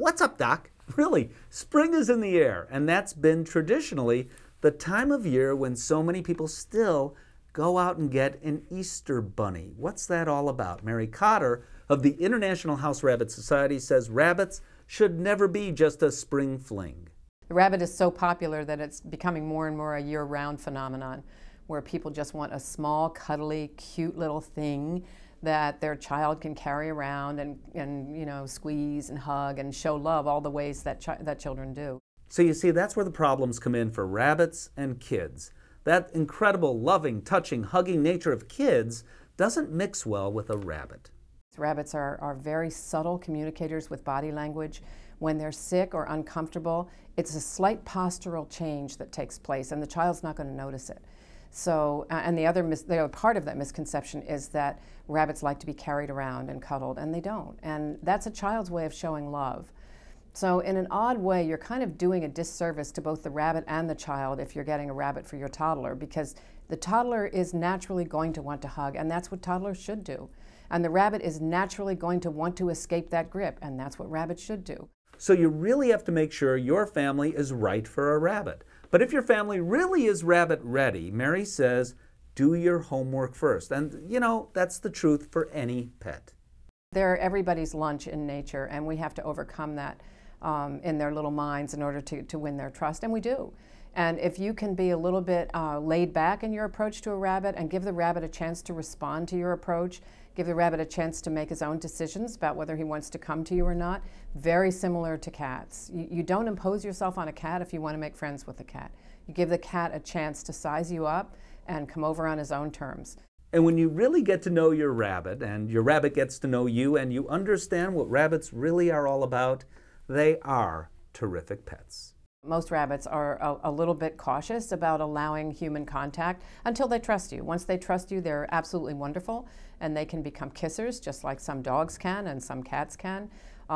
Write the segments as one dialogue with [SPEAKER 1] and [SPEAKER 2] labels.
[SPEAKER 1] What's up, Doc? Really, spring is in the air, and that's been traditionally the time of year when so many people still go out and get an Easter bunny. What's that all about? Mary Cotter of the International House Rabbit Society says rabbits should never be just a spring fling.
[SPEAKER 2] The rabbit is so popular that it's becoming more and more a year-round phenomenon, where people just want a small, cuddly, cute little thing that their child can carry around and you know, squeeze and hug and show love all the ways that children do.
[SPEAKER 1] So you see, that's where the problems come in for rabbits and kids. That incredible, loving, touching, hugging nature of kids doesn't mix well with a rabbit.
[SPEAKER 2] Rabbits are very subtle communicators with body language. When they're sick or uncomfortable, it's a slight postural change that takes place, and the child's not going to notice it. So, and the other part of that misconception is that rabbits like to be carried around and cuddled, and they don't. And that's a child's way of showing love. So in an odd way, you're kind of doing a disservice to both the rabbit and the child if you're getting a rabbit for your toddler, because the toddler is naturally going to want to hug, and that's what toddlers should do. And the rabbit is naturally going to want to escape that grip, and that's what rabbits should do.
[SPEAKER 1] So you really have to make sure your family is right for a rabbit. But if your family really is rabbit ready, Mary says, do your homework first. And you know, that's the truth for any pet.
[SPEAKER 2] They're everybody's lunch in nature, and we have to overcome that in their little minds in order to win their trust, and we do. And if you can be a little bit laid back in your approach to a rabbit and give the rabbit a chance to respond to your approach, give the rabbit a chance to make his own decisions about whether he wants to come to you or not, very similar to cats. You don't impose yourself on a cat if you want to make friends with the cat. You give the cat a chance to size you up and come over on his own terms.
[SPEAKER 1] And when you really get to know your rabbit, and your rabbit gets to know you, and you understand what rabbits really are all about, they are terrific pets.
[SPEAKER 2] Most rabbits are a little bit cautious about allowing human contact until they trust you. Once they trust you, they're absolutely wonderful, and they can become kissers, just like some dogs can and some cats can.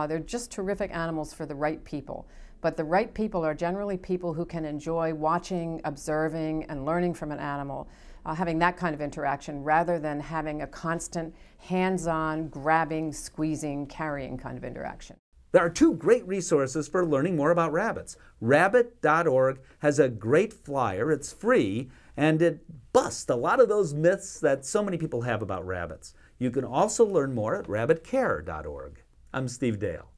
[SPEAKER 2] They're just terrific animals for the right people. But the right people are generally people who can enjoy watching, observing, and learning from an animal, having that kind of interaction rather than having a constant hands-on, grabbing, squeezing, carrying kind of interaction.
[SPEAKER 1] There are two great resources for learning more about rabbits. Rabbit.org has a great flyer. It's free, and it busts a lot of those myths that so many people have about rabbits. You can also learn more at rabbitcare.org. I'm Steve Dale.